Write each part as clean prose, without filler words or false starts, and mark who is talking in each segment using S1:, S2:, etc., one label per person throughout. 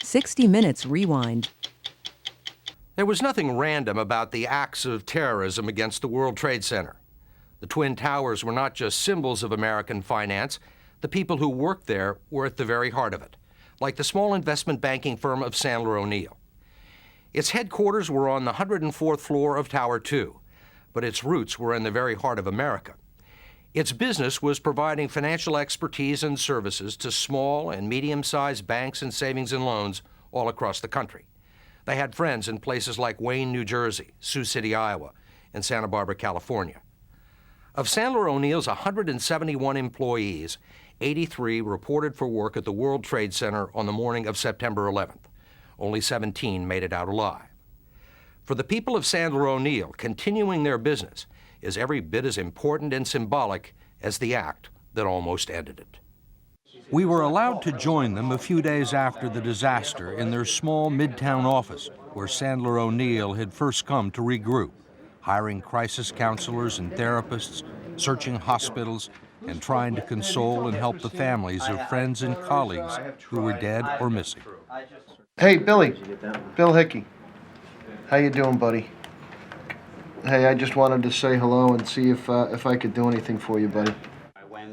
S1: 60 Minutes Rewind.
S2: There was nothing random about the acts of terrorism against the World Trade Center. The Twin Towers were not just symbols of American finance. The people who worked there were at the very heart of it, like the small investment banking firm of Sandler O'Neill. Its headquarters were on the 104th floor of Tower 2, but its roots were in the very heart of America. Its business was providing financial expertise and services to small and medium-sized banks and savings and loans all across the country. They had friends in places like Wayne, New Jersey, Sioux City, Iowa, and Santa Barbara, California. Of Sandler O'Neill's 171 employees, 83 reported for work at the World Trade Center on the morning of September 11th. Only 17 made it out alive. For the people of Sandler O'Neill, continuing their business is every bit as important and symbolic as the act that almost ended it. We were allowed to join them a few days after the disaster in their small midtown office where Sandler O'Neill had first come to regroup, hiring crisis counselors and therapists, searching hospitals, and trying to console and help the families of friends and colleagues who were dead or missing.
S3: Hey, Billy. Bill Hickey. How you doing, buddy? Hey, I just wanted to say hello and see if I could do anything for you, buddy.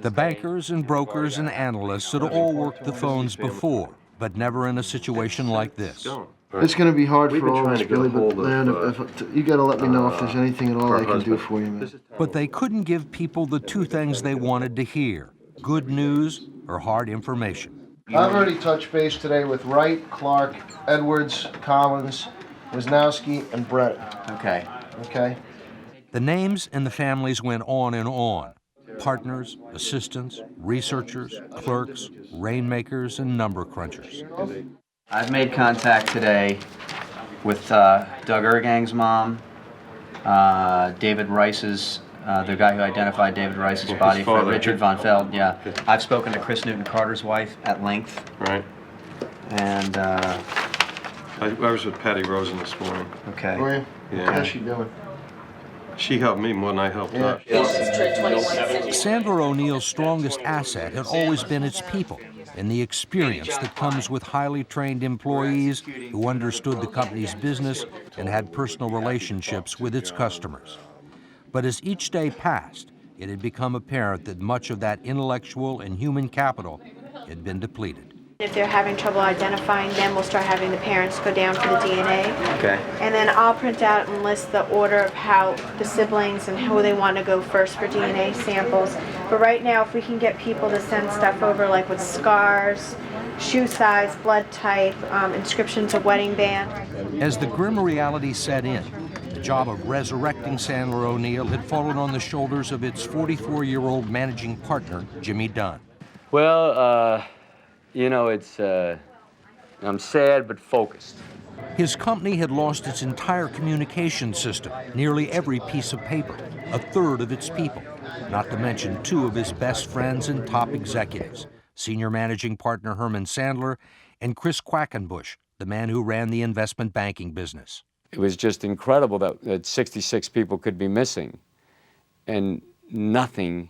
S2: The bankers and brokers and analysts had all worked the phones before, but never in a situation like this.
S3: It's going to be hard for all of us, Billy, but man, you got to let me know if there's anything at all I can do for you, man.
S2: But they couldn't give people the two things they wanted to hear: good news or hard information.
S3: I've already touched base today with Wright, Clark, Edwards, Collins, Wisnowski, and Brett. Okay?
S2: The names and the families went on and on. Partners, assistants, researchers, clerks, rainmakers, and number crunchers.
S4: I've made contact today with Doug Ergang's mom, David Rice's, the guy who identified David Rice's body, for Richard Von Feld, yeah. I've spoken to Chris Newton Carter's wife at length.
S5: Right.
S4: And,
S5: I was with Patty Rosen this morning.
S4: okay.
S3: Were you?
S5: Yeah.
S3: How's she doing?
S5: She helped me more than I helped her.
S2: Sandler O'Neill's strongest asset had always been its people and the experience that comes with highly trained employees who understood the company's business and had personal relationships with its customers. But as each day passed, it had become apparent that much of that intellectual and human capital had been depleted.
S6: If they're having trouble identifying them, we'll start having the parents go down for the DNA.
S4: Okay.
S6: And then I'll print out and list the order of how the siblings and who they want to go first for DNA samples. But right now, if we can get people to send stuff over, like with scars, shoe size, blood type, inscriptions of wedding band.
S2: As the grim reality set in, the job of resurrecting Sandler O'Neill had fallen on the shoulders of its 44-year-old managing partner, Jimmy Dunn.
S7: Well, you know, I'm sad but focused.
S2: His company had lost its entire communication system, nearly every piece of paper, a third of its people, not to mention two of his best friends and top executives, senior managing partner Herman Sandler and Chris Quackenbush, the man who ran the investment banking business.
S7: It was just incredible that 66 people could be missing and nothing,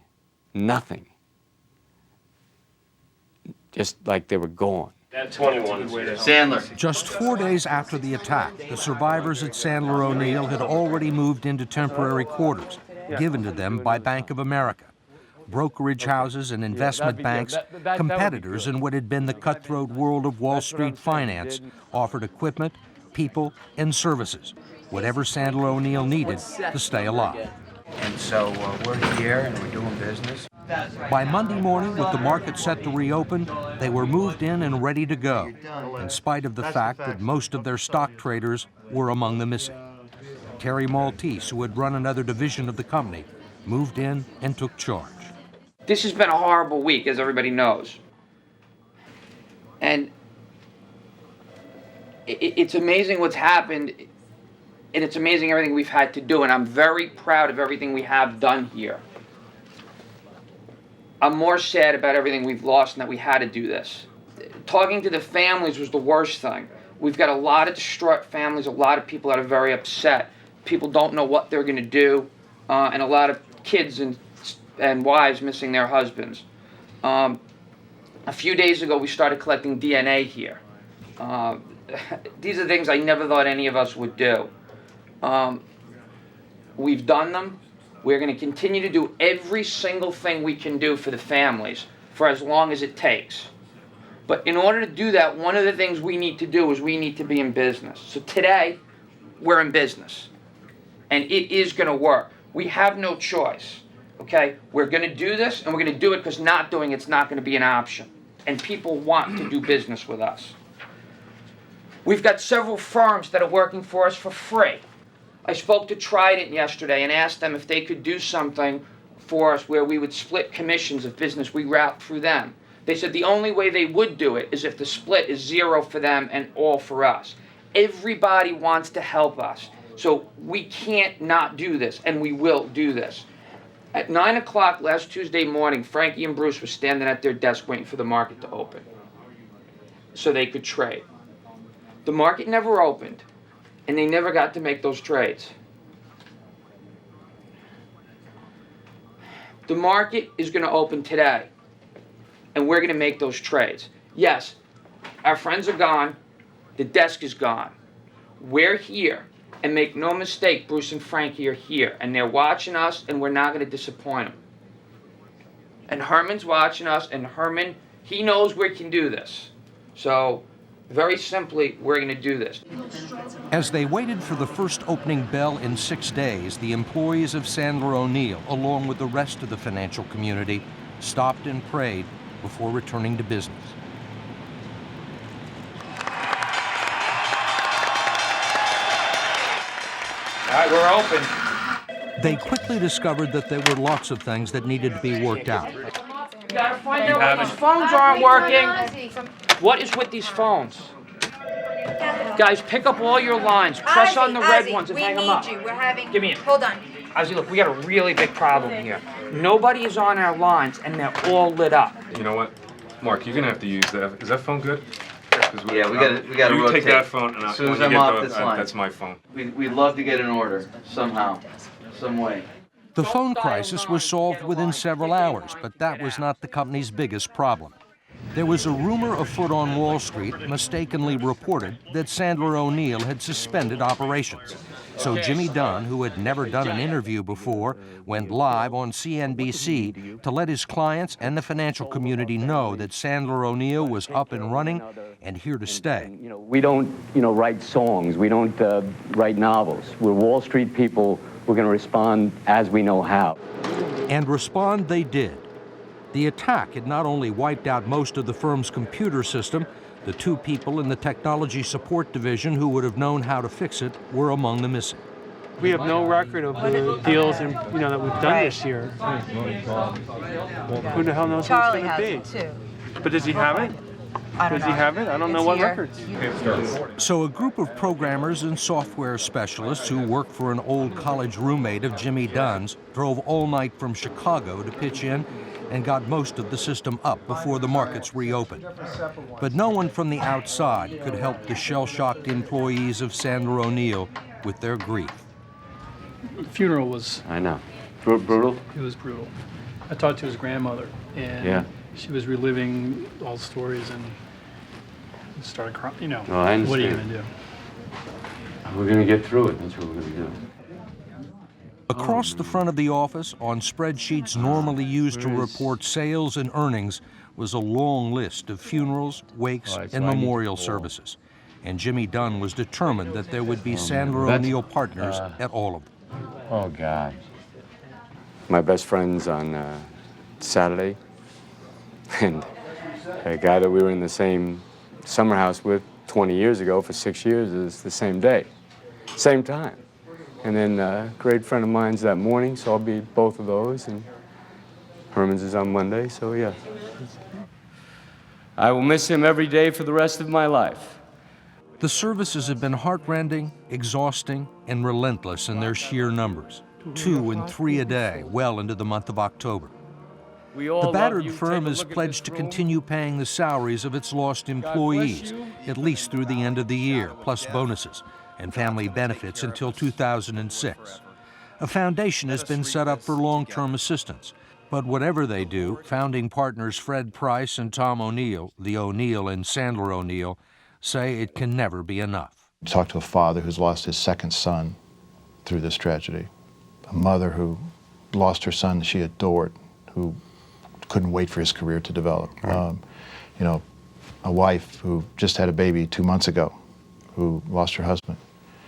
S7: just like they were gone.
S4: Sandler.
S2: Just 4 days after the attack, the survivors at Sandler O'Neill had already moved into temporary quarters, given to them by Bank of America. Brokerage houses and investment banks, competitors in what had been the cutthroat world of Wall Street finance, offered equipment, people, and services, whatever Sandler O'Neill needed to stay alive.
S8: And so we're here and we're doing business.
S2: By Monday morning, with the market set to reopen, they were moved in and ready to go, in spite of the fact that most of their stock traders were among the missing. Terry Maltese, who had run another division of the company, moved in and took charge.
S9: This has been a horrible week, as everybody knows. And it's amazing what's happened, and it's amazing everything we've had to do, and I'm very proud of everything we have done here. I'm more sad about everything we've lost and that we had to do this. Talking to the families was the worst thing. We've got a lot of distraught families, a lot of people that are very upset. People don't know what they're going to do, and a lot of kids and wives missing their husbands. A few days ago, we started collecting DNA here. These are things I never thought any of us would do. We've done them. We're going to continue to do every single thing we can do for the families for as long as it takes. But in order to do that, one of the things we need to do is we need to be in business. So today, we're in business. And it is going to work. We have no choice. Okay? We're going to do this, and we're going to do it because not doing it's not going to be an option. And people want to do business with us. We've got several firms that are working for us for free. I spoke to Trident yesterday and asked them if they could do something for us where we would split commissions of business we route through them. They said the only way they would do it is if the split is 0 for them and all for us. Everybody wants to help us. So we can't not do this, and we will do this. At 9 o'clock last Tuesday morning, Frankie and Bruce were standing at their desk waiting for the market to open so they could trade. The market never opened, and they never got to make those trades. The market is going to open today, and we're going to make those trades. Yes, our friends are gone. The desk is gone. We're here. And make no mistake, Bruce and Frankie are here, and they're watching us, and we're not going to disappoint them. And Herman's watching us, and Herman, he knows we can do this. So, very simply, we're going to do this.
S2: As they waited for the first opening bell in 6 days, the employees of Sandler O'Neill, along with the rest of the financial community, stopped and prayed before returning to business.
S9: All right, we're open.
S2: They quickly discovered that there were lots of things that needed to be worked out.
S9: We gotta find out why these phones aren't working. What is with these phones? Guys, pick up all your lines. Press on the red ones and hang them up.
S10: We're having...
S9: Give me it.
S10: Hold on.
S9: Ozzy, look, we got a really big problem here. Nobody is on our lines, and they're all lit up.
S5: You know what? Mark, you're gonna have to use that. Is that phone good?
S4: Yeah, we gotta
S5: you
S4: rotate.
S5: take that phone, and
S4: as soon as
S5: when
S4: I'm
S5: you
S4: off
S5: get
S4: this line.
S5: that's my phone.
S4: We'd love to get an order, somehow, some way.
S2: The phone crisis was solved within several hours, but that was not the company's biggest problem. There was a rumor afoot on Wall Street mistakenly reported that Sandler O'Neill had suspended operations. So Jimmy Dunn, who had never done an interview before, went live on CNBC to let his clients and the financial community know that Sandler O'Neill was up and running and here to stay.
S7: We don't, write songs. We don't write novels. We're Wall Street people. We're going to respond as we know how.
S2: And respond they did. The attack had not only wiped out most of the firm's computer system, the 2 people in the technology support division who would have known how to fix it were among the missing.
S11: We have no record of the deals that we've done this year. Who the hell knows who it's going to be?
S10: Too.
S11: But does he have it? Does he have it? I don't know what records.
S2: So a group of programmers and software specialists who worked for an old college roommate of Jimmy Dunn's drove all night from Chicago to pitch in and got most of the system up before the markets reopened. But no one from the outside could help the shell-shocked employees of Sandler O'Neill with their grief.
S11: The funeral was...
S7: I know. Brutal?
S11: It was brutal. I talked to his grandmother, and she was reliving all the stories and started crying,
S7: I understand.
S11: What are you going to do?
S7: We're going to get through it. That's what we're going to do.
S2: Across the front of the office, on spreadsheets normally used to report sales and earnings, was a long list of funerals, wakes, and memorial services. And Jimmy Dunn was determined that there would be Sandler O'Neill partners at all of them.
S7: Oh, God. My best friend's on Saturday, and a guy that we were in the same summer house with 20 years ago for 6 years is the same day, same time. And then a great friend of mine's that morning, so I'll be at both of those, and Herman's is on Monday, so yeah. I will miss him every day for the rest of my life.
S2: The services have been heartrending, exhausting, and relentless in their sheer numbers. 2 and 3 a day, well into the month of October. The battered firm is pledged to continue paying the salaries of its lost employees, at least through the end of the year, plus bonuses and family benefits until 2006. A foundation has been set up for long-term assistance, but whatever they do, founding partners Fred Price and Tom O'Neill, the O'Neill and Sandler O'Neill, say it can never be enough.
S10: Talk to a father who's lost his second son through this tragedy, a mother who lost her son she adored, who couldn't wait for his career to develop.
S5: Right.
S10: You know, a wife who just had a baby 2 months ago, who lost her husband.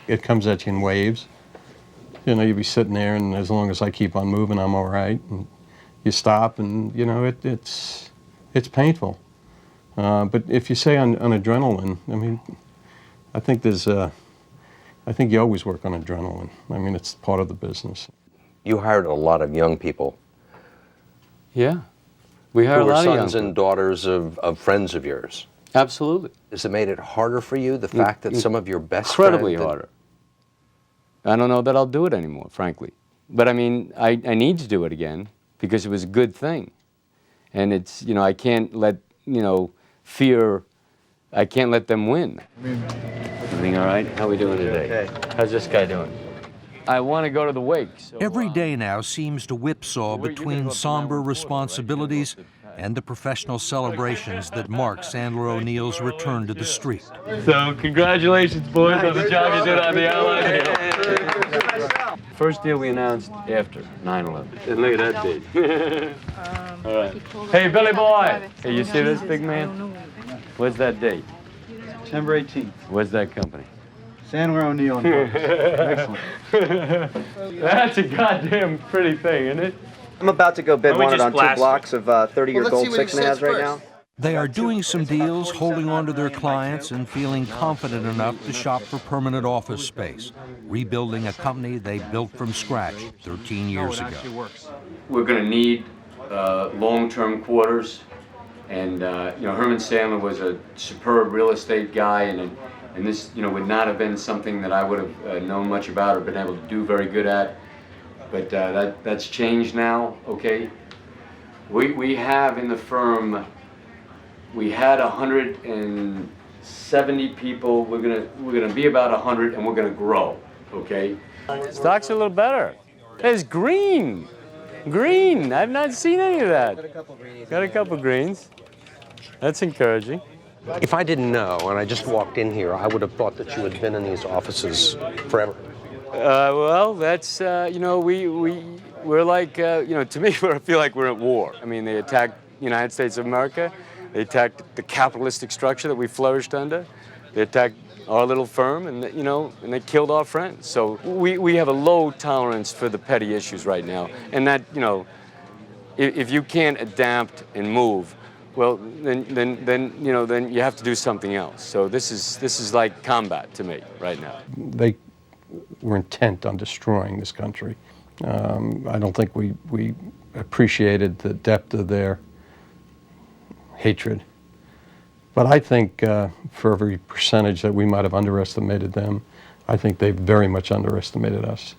S5: It comes at you in waves. You know, you'd be sitting there, and as long as I keep on moving, I'm all right. And you stop, and you know, it's painful. But if you say on adrenaline, I mean, I think I think you always work on adrenaline. I mean, it's part of the business.
S12: You hired a lot of young people.
S7: Yeah. We hired
S12: who
S7: a lot
S12: were
S7: of
S12: sons
S7: young
S12: and daughters of friends of yours.
S7: Absolutely.
S12: Has it made it harder for you, the fact that some of your best
S7: Incredibly
S12: friends...
S7: harder. I don't know that I'll do it anymore, frankly. But I mean, I need to do it again because it was a good thing. And it's, you know, I can't let, you know, fear, I can't let them win. Everything all right? How are we doing today? How's this guy doing? I want to go to the wake. So,
S2: Every day now seems to whipsaw between somber responsibilities and the professional celebrations that mark Sandler O'Neill's return to the street.
S7: So congratulations, boys, on the job you did on the airline deal. First deal we announced after 9/11. And look at that date. All right. Hey, Billy boy. Hey, you see this big man? What's that date?
S13: September 18th.
S7: What's that company?
S13: Sandler O'Neill. Excellent.
S7: That's a goddamn pretty thing, isn't it?
S4: I'm about to go bid one on 2 blocks of 30-year gold 6.5s right now.
S2: They are doing some deals, holding on to their clients, and feeling confident enough to shop for permanent office space, rebuilding a company they built from scratch 13 years ago.
S7: We're going to need long-term quarters, and you know, Herman Sandler was a superb real estate guy, and this, you know, would not have been something that I would have known much about or been able to do very good at. But that's changed now. Okay, we have in the firm. We had 170 people. We're gonna be about 100, and we're gonna grow. Okay. Stock's a little better. It's green. Green. I've not seen any of that. Got a couple greens. That's encouraging.
S12: If I didn't know, and I just walked in here, I would have thought that you had been in these offices forever.
S7: Well, that's, you know, we're like, you know, to me, I feel like we're at war. I mean, they attacked the United States of America. They attacked the capitalistic structure that we flourished under. They attacked our little firm, and, you know, and they killed our friends. So we have a low tolerance for the petty issues right now. And that, you know, if you can't adapt and move, well, then you know, then you have to do something else. So this is like combat to me right now.
S5: They were intent on destroying this country. I don't think we appreciated the depth of their hatred. But I think for every percentage that we might have underestimated them, I think they very much underestimated us.